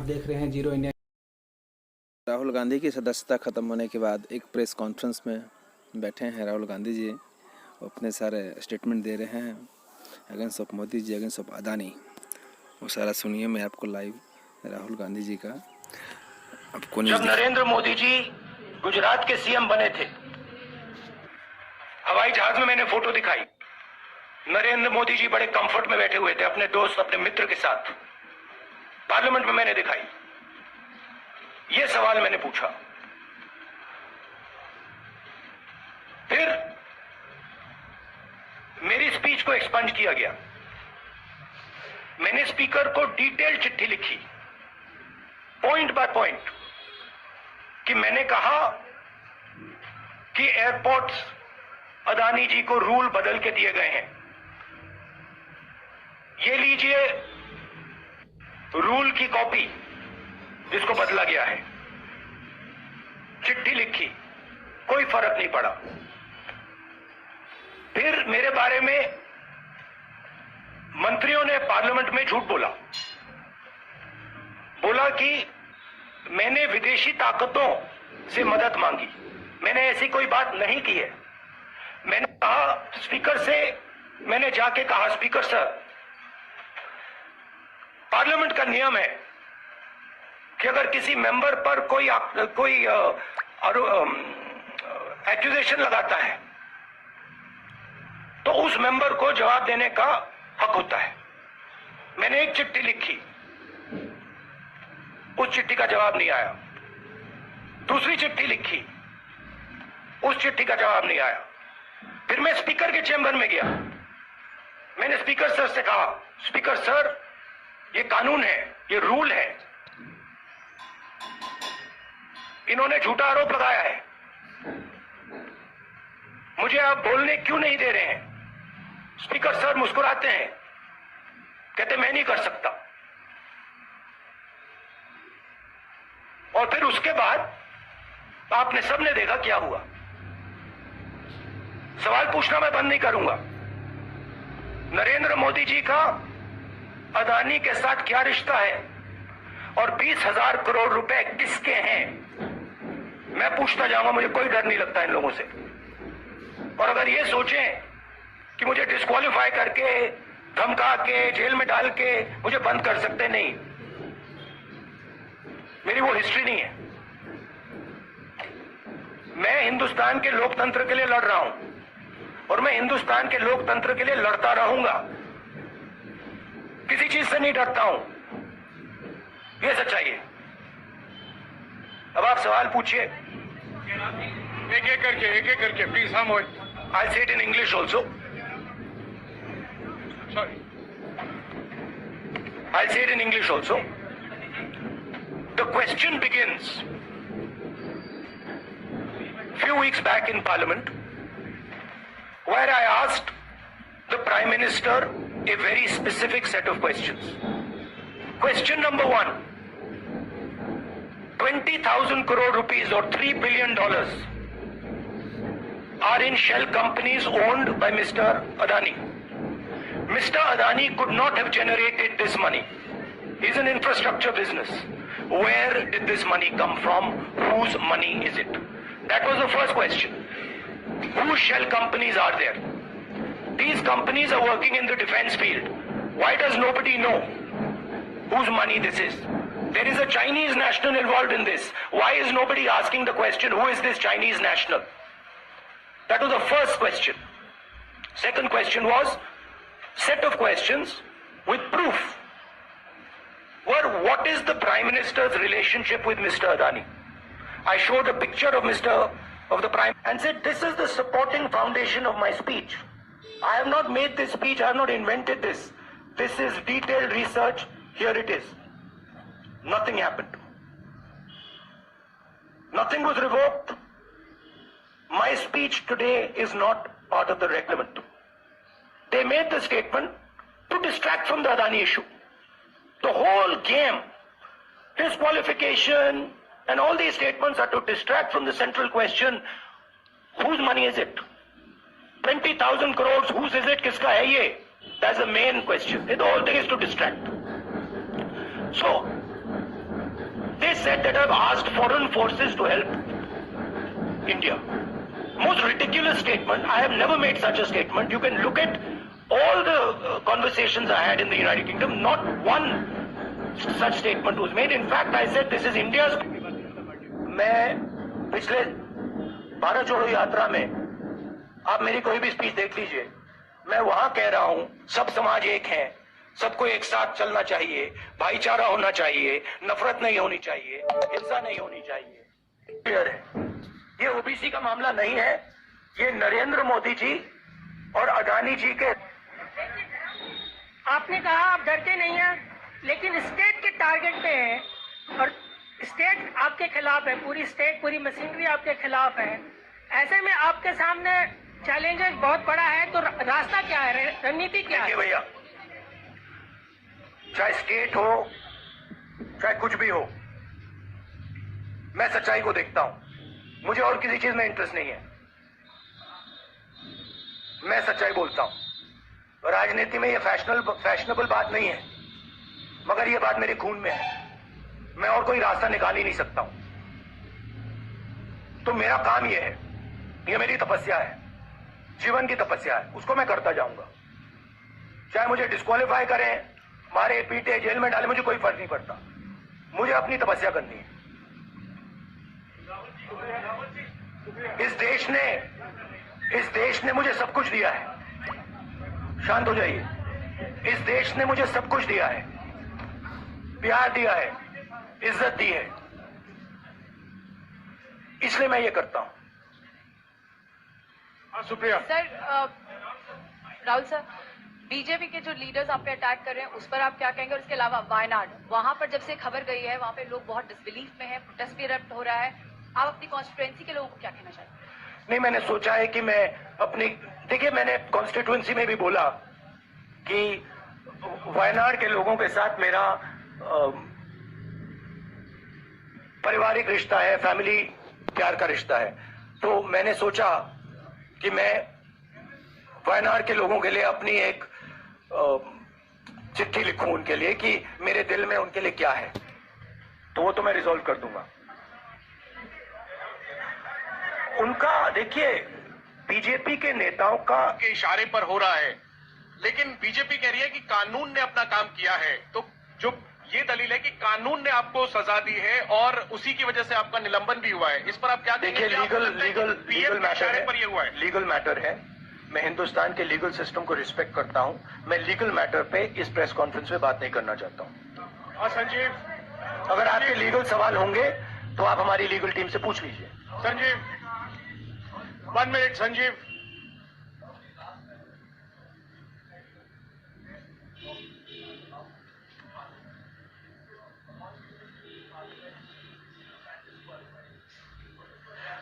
देख रहे हैं जीरो इंडिया। राहुल गांधी की सदस्यता खत्म होने के बाद एक प्रेस कॉन्फ्रेंस में बैठे हैं राहुल गांधी जी, अपने सारे स्टेटमेंट दे रहे हैं against of Modi ji, against of Adani. वो सारा सुनिए, मैं आपको लाइव राहुल गांधी जी का आपको जब नरेंद्र मोदी जी गुजरात के सीएम बने थे, हवाई जहाज में मैंने फोटो दिखाई। नरेंद्र मोदी जी बड़े कंफर्ट में बैठे हुए थे अपने दोस्त, अपने मित्र के साथ। पार्लियामेंट में मैंने दिखाई। ये सवाल मैंने पूछा। फिर मेरी स्पीच को एक्सपंज किया गया। मैंने स्पीकर को डिटेल चिट्ठी लिखी, पॉइंट बाय पॉइंट, कि मैंने कहा कि एयरपोर्ट्स अदानी जी को रूल बदल के दिए गए हैं। ये लीजिए रूल की कॉपी जिसको बदला गया है। चिट्ठी लिखी, कोई फर्क नहीं पड़ा। फिर मेरे बारे में मंत्रियों ने पार्लियामेंट में झूठ बोला कि मैंने विदेशी ताकतों से मदद मांगी। मैंने ऐसी कोई बात नहीं की है। मैंने कहा स्पीकर से, मैंने जाके कहा स्पीकर सर, पार्लियामेंट का नियम है कि अगर किसी मेंबर पर कोई एक्यूजेशन लगाता है तो उस मेंबर को जवाब देने का हक होता है। मैंने एक चिट्ठी लिखी, उस चिट्ठी का जवाब नहीं आया। दूसरी चिट्ठी लिखी, उस चिट्ठी का जवाब नहीं आया। फिर मैं स्पीकर के चेंबर में गया। मैंने स्पीकर सर से कहा, स्पीकर सर, ये कानून है, ये रूल है, इन्होंने झूठा आरोप लगाया है, मुझे आप बोलने क्यों नहीं दे रहे हैं? स्पीकर सर मुस्कुराते हैं, कहते मैं नहीं कर सकता। और फिर उसके बाद आपने सबने देखा क्या हुआ। सवाल पूछना मैं बंद नहीं करूंगा। नरेंद्र मोदी जी का अदानी के साथ क्या रिश्ता है और 20,000 करोड़ रुपए किसके हैं, मैं पूछता जाऊंगा। मुझे कोई डर नहीं लगता इन लोगों से। और अगर ये सोचें कि मुझे डिस्क्वालीफाई करके, धमका के, जेल में डाल के मुझे बंद कर सकते, नहीं, मेरी वो हिस्ट्री नहीं है। मैं हिंदुस्तान के लोकतंत्र के लिए लड़ रहा हूं और मैं हिंदुस्तान के लोकतंत्र के लिए लड़ता रहूंगा। किसी चीज से नहीं डरता हूं, यह सच्चाई है। अब आप सवाल पूछिए। एक एक करके प्लीज। हम I'll say it in English also. Sorry. I'll say it in English also. The question begins few weeks back in Parliament, where I asked the Prime Minister a very specific set of questions. Question number 1, 20,000 crore rupees or $3 billion are in shell companies owned by Mr. Adani. Mr. Adani could not have generated this money. He's an infrastructure business. Where did this money come from? Whose money is it? That was the first question. Whose shell companies are there? These companies are working in the defense field. Why does nobody know whose money this is? There is a Chinese national involved in this. Why is nobody asking the question, who is this Chinese national? That was the first question. Second question was set of questions with proof. What is the Prime Minister's relationship with Mr. Adani? I showed a picture of the Prime and said, this is the supporting foundation of my speech. I have not made this speech, I have not invented this. This is detailed research, here it is. Nothing happened. Nothing was revoked. My speech today is not part of the reglement. They made the statement to distract from the Adani issue. The whole game, disqualification, and all these statements are to distract from the central question, whose money is it? 20,000 crores, whose is it? Kiska hai ye? That's the main question. The whole thing is to distract. So, said that I've asked foreign forces to help India. Most ridiculous statement. I have never made such a statement. You can look at all the conversations I had in the United Kingdom. Not one such statement was made. In fact, I said this is India's. मैं पिछले भारत जोड़ो यात्रा में आप मेरी कोई भी speech देख लीजिए, मैं वहां कह रहा हूं सब समाज एक है, सबको एक साथ चलना चाहिए, भाईचारा होना चाहिए, नफरत नहीं होनी चाहिए, हिंसा नहीं होनी चाहिए. क्लियर है. ये ओबीसी का मामला नहीं है, ये नरेंद्र मोदी जी और अडानी जी के. आपने कहा आप डरते नहीं हैं, लेकिन स्टेट के टारगेट पे है और स्टेट आपके खिलाफ है, पूरी स्टेट, पूरी मशीनरी आपके खिलाफ है. ऐसे में आपके सामने चैलेंजेस बहुत बड़ा है, तो रास्ता क्या है, रणनीति क्या है? भैया, चाहे स्टेट हो चाहे कुछ भी हो, मैं सच्चाई को देखता हूं. मुझे और किसी चीज में इंटरेस्ट नहीं है. मैं सच्चाई बोलता हूं. राजनीति में ये फैशनेबल बात नहीं है, मगर ये बात मेरे खून में है. मैं और कोई रास्ता निकाल ही नहीं सकता हूं. तो मेरा काम ये है, ये मेरी तपस्या है, जीवन की तपस्या है, उसको मैं करता जाऊंगा. चाहे मुझे डिस्क्वालीफाई करें, मारे पीटे, जेल में डाले, मुझे कोई फर्क नहीं पड़ता. मुझे अपनी तपस्या करनी है. इस देश ने मुझे सब कुछ दिया है. शांत हो जाइए. इस देश ने मुझे सब कुछ दिया है, प्यार दिया है, इज्जत दी है, इसलिए मैं ये करता हूं. Supriya sir, Rahul sir, BJP के जो लीडर्स आप पे अटैक कर रहे हैं उस पर आप क्या कहेंगे? और इसके अलावा वायनाड, वहां पर जब से खबर गई है वहां पे लोग बहुत डिसबिलीफ में है, प्रोटेस्ट भी इरप्ट हो रहा है. आप अपनी कॉन्स्टिट्यूएंसी के लोगों को क्या कहना चाहते हैं? नहीं, मैंने सोचा है कि मैं अपनी, देखिए, मैंने कॉन्स्टिट्यूएंसी में भी बोला कि वायनाड के लोगों के साथ मेरा पारिवारिक रिश्ता है, फैमिली प्यार का रिश्ता है. तो मैंने सोचा कि मैं वायनाड के लोगों के लिए अपनी एक चिट्ठी लिखूं उनके लिए कि मेरे दिल में उनके लिए क्या है. तो वो तो मैं रिजॉल्व कर दूंगा. उनका, देखिए, बीजेपी के नेताओं का के इशारे पर हो रहा है, लेकिन बीजेपी कह रही है कि कानून ने अपना काम किया है. तो जो ये दलील है कि कानून ने आपको सजा दी है और उसी की वजह से आपका निलंबन भी हुआ है, इस पर आप क्या देखिए, लीगल मैटर पर ये हुआ है. लीगल मैटर है. मैं हिंदुस्तान के लीगल सिस्टम को रिस्पेक्ट करता हूं. मैं लीगल मैटर पे इस प्रेस कॉन्फ्रेंस में बात नहीं करना चाहता हूं. संजीव, अगर आपके लीगल सवाल होंगे तो आप हमारी लीगल टीम से पूछ लीजिए. Sanjeev, 1 minute. Sanjeev,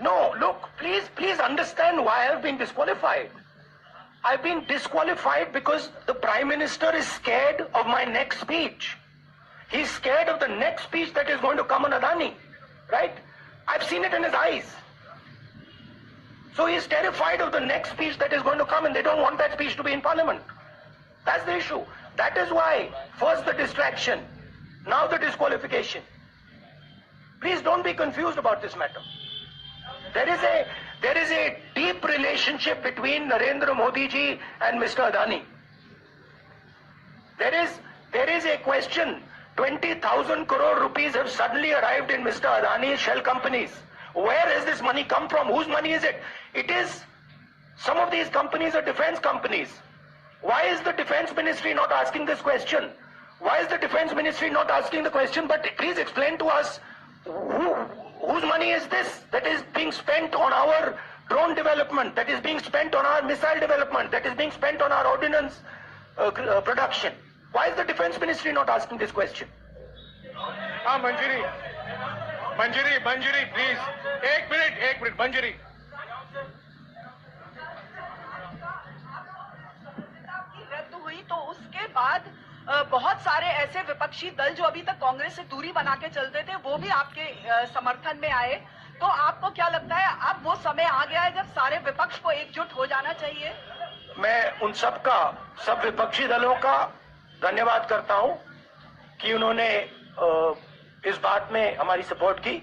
No, look, please understand why I've been disqualified. I've been disqualified because the Prime Minister is scared of my next speech. He's scared of the next speech that is going to come on Adani, right? I've seen it in his eyes. So he's terrified of the next speech that is going to come, and they don't want that speech to be in Parliament. That's the issue. That is why, first the distraction, now the disqualification. Please don't be confused about this matter. There is a deep relationship between Narendra Modi ji and Mr. Adani. There is a question. 20,000 crore rupees have suddenly arrived in Mr. Adani's shell companies. Where has this money come from? Whose money is it? It is, some of these companies are defense companies. Why is the defense ministry not asking this question? Why is the defense ministry not asking the question? But please explain to us, whose money is this that is being spent on our drone development, that is being spent on our missile development, that is being spent on our ordnance production? Why is the defense ministry not asking this question? हाँ, मंजरी, please. एक minute, मंजरी. रद्द हुई तो उसके बाद बहुत सारे ऐसे विपक्षी दल जो अभी तक कांग्रेस से दूरी बना के चलते थे, वो भी आपके समर्थन में आए. तो आपको क्या लगता है, अब वो समय आ गया है जब सारे विपक्ष को एकजुट हो जाना चाहिए? मैं उन सब विपक्षी दलों का धन्यवाद करता हूं कि उन्होंने इस बात में हमारी सपोर्ट की